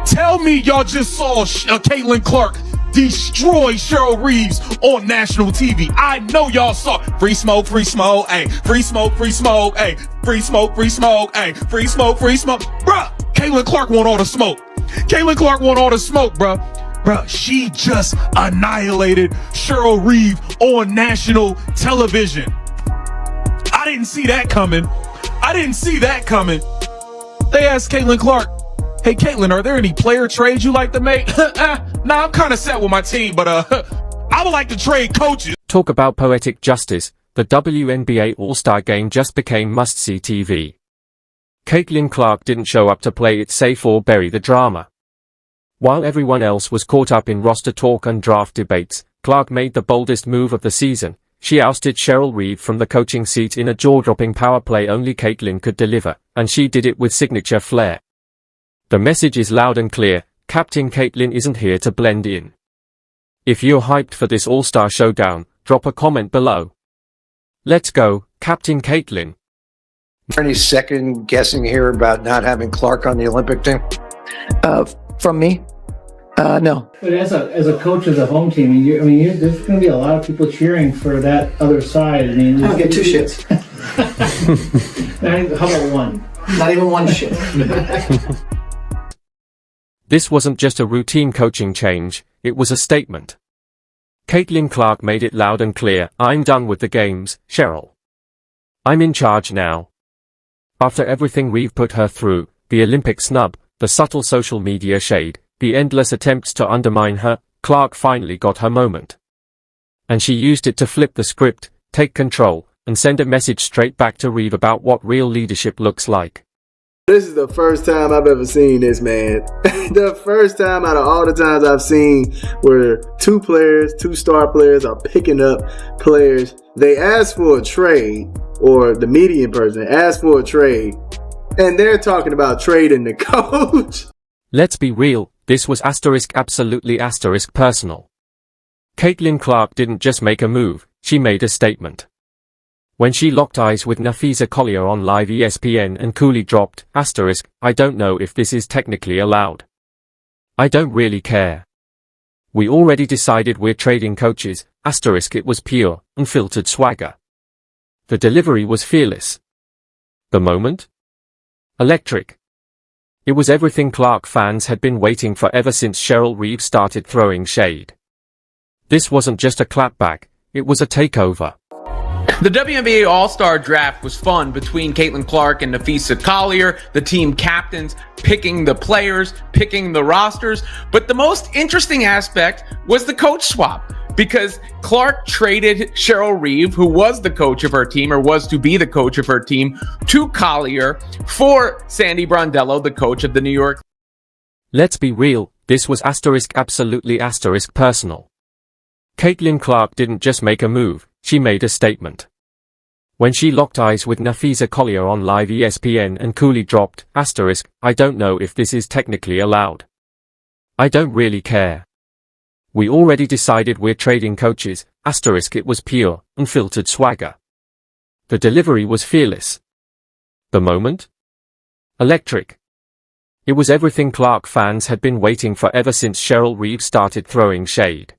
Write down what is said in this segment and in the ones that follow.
Tell me y'all just saw Caitlin Clark destroy Cheryl Reeves on national TV. I know y'all saw free smoke, ayy, free smoke, ayy, free smoke, ayy, free smoke. Bruh, Caitlin Clark want all the smoke. Caitlin Clark want all the smoke, bruh. Bruh, she just annihilated Cheryl Reeve on national television. I didn't see that coming. They asked Caitlin Clark, hey, Caitlin, are there any player trades you like to make? Nah, I'm kind of set with my team, but I would like to trade coaches. Talk about poetic justice. The WNBA All-Star Game just became must-see TV. Caitlin Clark didn't show up to play it safe or bury the drama. While everyone else was caught up in roster talk and draft debates, Clark made the boldest move of the season. She ousted Cheryl Reeve from the coaching seat in a jaw-dropping power play only Caitlin could deliver, and she did it with signature flair. The message is loud and clear: Captain Caitlin isn't here to blend in. If you're hyped for this all-star showdown, drop a comment below. Let's go, Captain Caitlin. Any second guessing here about not having Clark on the Olympic team? From me? No. But as a coach of the home team, there's going to be a lot of people cheering for that other side. I'll get two shits. How about one? Not even one shit. This wasn't just a routine coaching change, it was a statement. Caitlin Clark made it loud and clear: I'm done with the games, Cheryl. I'm in charge now. After everything Reeve put her through, the Olympic snub, the subtle social media shade, the endless attempts to undermine her, Clark finally got her moment. And she used it to flip the script, take control, and send a message straight back to Reeve about what real leadership looks like. This is the first time I've ever seen this, man. The first time out of all the times I've seen where two star players are picking up players. They ask for a trade, or the median person asks for a trade, and they're talking about trading the coach. Let's be real, this was absolutely personal. Caitlin Clark didn't just make a move, she made a statement. When she locked eyes with Nafisa Collier on live ESPN and coolly dropped, I don't know if this is technically allowed. I don't really care. We already decided we're trading coaches, it was pure, unfiltered swagger. The delivery was fearless. The moment? Electric. It was everything Clark fans had been waiting for ever since Cheryl Reeve started throwing shade. This wasn't just a clapback, it was a takeover. The WNBA All-Star Draft was fun between Caitlin Clark and Nafisa Collier, the team captains, picking the players, picking the rosters. But the most interesting aspect was the coach swap, because Clark traded Cheryl Reeve, who was the coach of her team, or was to be the coach of her team, to Collier for Sandy Brondello, the coach of the New York. Let's be real, this was absolutely personal. Caitlin Clark didn't just make a move, she made a statement. When she locked eyes with Nafisa Collier on live ESPN and coolly dropped, I don't know if this is technically allowed. I don't really care. We already decided we're trading coaches, it was pure, unfiltered swagger. The delivery was fearless. The moment? Electric. It was everything Clark fans had been waiting for ever since Cheryl Reeve started throwing shade.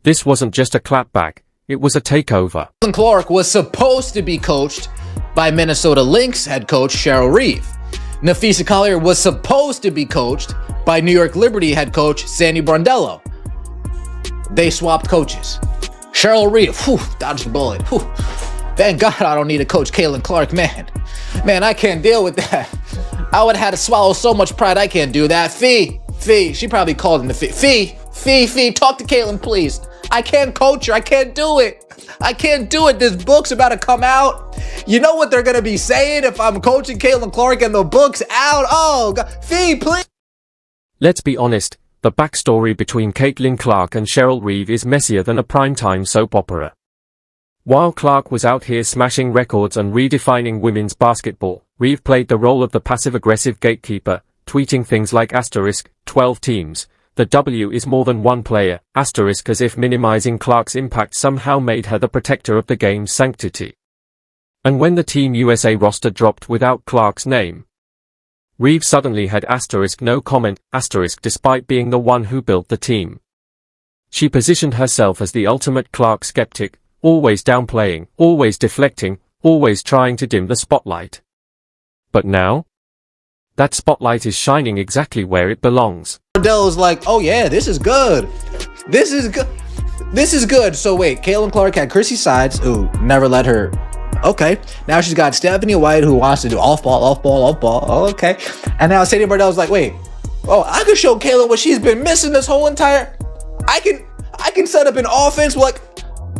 This wasn't just a clapback, it was a takeover. Caitlin Clark was supposed to be coached by Minnesota Lynx head coach Cheryl Reeve. Nafisa Collier was supposed to be coached by New York Liberty head coach Sandy Brondello. They swapped coaches. Cheryl Reeve, dodged the bullet. Thank God I don't need to coach Caitlin Clark, man. Man, I can't deal with that. I would have had to swallow so much pride, I can't do that. Fee, she probably called him the Fee, talk to Caitlin, please. I can't coach her. I can't do it. This book's about to come out. You know what they're going to be saying if I'm coaching Caitlin Clark and the book's out? Oh, God. Fee, please. Let's be honest, the backstory between Caitlin Clark and Cheryl Reeve is messier than a primetime soap opera. While Clark was out here smashing records and redefining women's basketball, Reeve played the role of the passive-aggressive gatekeeper, tweeting things like 12 teams. The W is more than one player, as if minimizing Clark's impact somehow made her the protector of the game's sanctity. And when the Team USA roster dropped without Clark's name, Reeve suddenly had no comment despite being the one who built the team. She positioned herself as the ultimate Clark skeptic, always downplaying, always deflecting, always trying to dim the spotlight. But now, that spotlight is shining exactly where it belongs. Brondello's like, oh yeah, this is good. This is good. This is good. So wait, Caitlin Clark had Chrissy Sides, who never let her. Okay. Now she's got Stephanie White, who wants to do off ball. Oh, okay. And now Sadie Brondello's like, wait, oh, I could show Caitlin what she's been missing this whole entire. I can set up an offense like,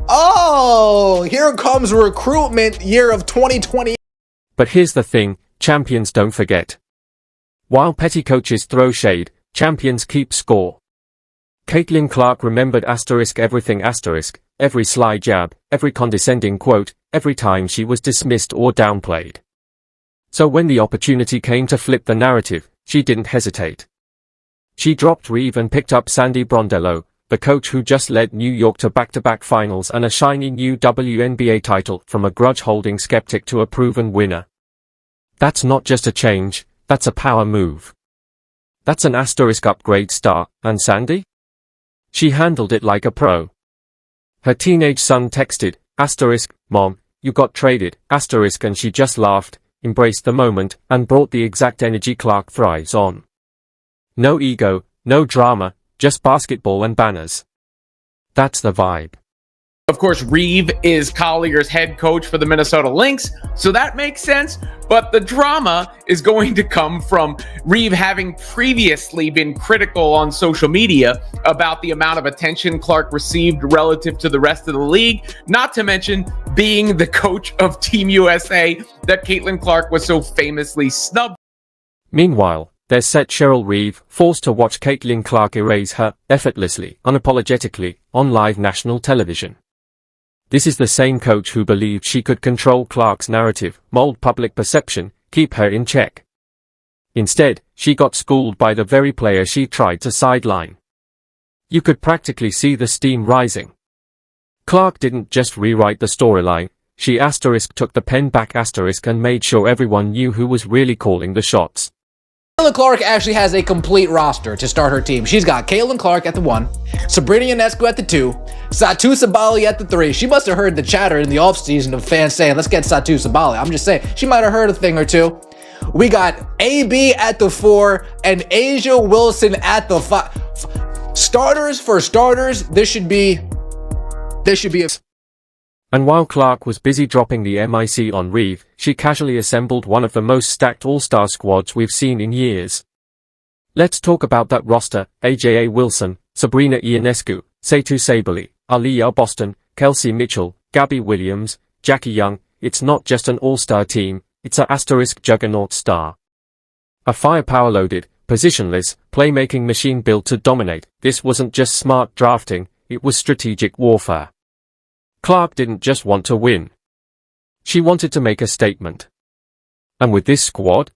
oh, here comes recruitment year of 2020. But here's the thing, champions don't forget. While petty coaches throw shade, champions keep score. Caitlin Clark remembered everything every sly jab, every condescending quote, every time she was dismissed or downplayed. So when the opportunity came to flip the narrative, she didn't hesitate. She dropped Reeve and picked up Sandy Brondello, the coach who just led New York to back-to-back finals and a shiny new WNBA title, from a grudge-holding skeptic to a proven winner. That's not just a change, that's a power move. That's an upgrade star, and Sandy? She handled it like a pro. Her teenage son texted, Mom, you got traded, and she just laughed, embraced the moment, and brought the exact energy Clark thrives on. No ego, no drama, just basketball and banners. That's the vibe. Of course, Reeve is Collier's head coach for the Minnesota Lynx, so that makes sense. But the drama is going to come from Reeve having previously been critical on social media about the amount of attention Clark received relative to the rest of the league, not to mention being the coach of Team USA that Caitlin Clark was so famously snubbed. Meanwhile, there's set Cheryl Reeve, forced to watch Caitlin Clark erase her, effortlessly, unapologetically, on live national television. This is the same coach who believed she could control Clark's narrative, mold public perception, keep her in check. Instead, she got schooled by the very player she tried to sideline. You could practically see the steam rising. Clark didn't just rewrite the storyline, she took the pen back and made sure everyone knew who was really calling the shots. Caitlin Clark actually has a complete roster to start her team. She's got Caitlin Clark at the 1, Sabrina Ionescu at the 2, Satu Sabali at the 3. She must have heard the chatter in the offseason of fans saying, let's get Satu Sabali. I'm just saying, she might have heard a thing or two. We got AB at the 4 and Asia Wilson at the 5. Starters for starters, this should be a... And while Clark was busy dropping the MIC on Reeve, she casually assembled one of the most stacked all-star squads we've seen in years. Let's talk about that roster: Aja Wilson, Sabrina Ionescu, Satu Sabali, Aliyah Boston, Kelsey Mitchell, Gabby Williams, Jackie Young. It's not just an all-star team, it's a juggernaut star. A firepower-loaded, positionless, playmaking machine built to dominate. This wasn't just smart drafting, it was strategic warfare. Clark didn't just want to win. She wanted to make a statement. And with this squad,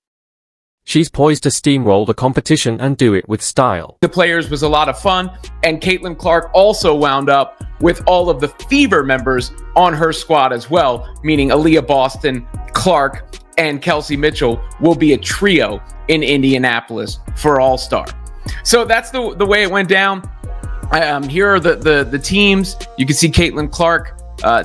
she's poised to steamroll the competition and do it with style. The players was a lot of fun, and Caitlin Clark also wound up with all of the Fever members on her squad as well, meaning Aliyah Boston, Clark, and Kelsey Mitchell will be a trio in Indianapolis for All-Star. So that's the way it went down. Here are the teams. You can see Caitlin Clark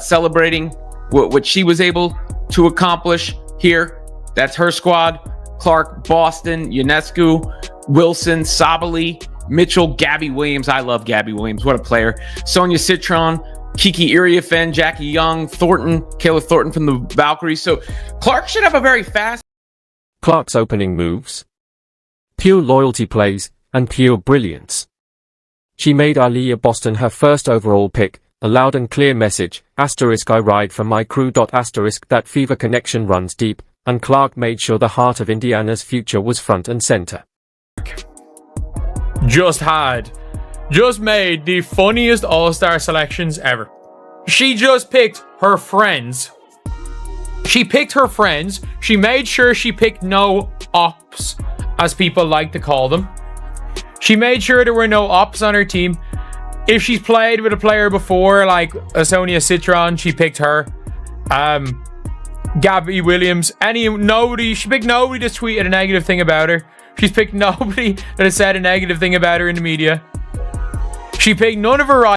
celebrating what she was able to accomplish here. That's her squad: Clark, Boston, Ionescu, Wilson, Sabali, Mitchell, Gabby Williams. I love Gabby Williams. What a player. Sonia Citron, Kiki Iriafen, Jackie Young, Kayla Thornton from the Valkyries. So Clark should have a very fast... Clark's opening moves: pure loyalty plays, and pure brilliance. She made Aliyah Boston her first overall pick, a loud and clear message: I ride for my crew. That Fever connection runs deep, and Clark made sure the heart of Indiana's future was front and center. Just made the funniest all-star selections ever. She just picked her friends. She made sure she picked no ops, as people like to call them. She made sure there were no ops on her team. If she's played with a player before, like Sonia Citron, she picked her. Gabby Williams. She picked nobody that's tweeted a negative thing about her. She's picked nobody that has said a negative thing about her in the media. She picked none of her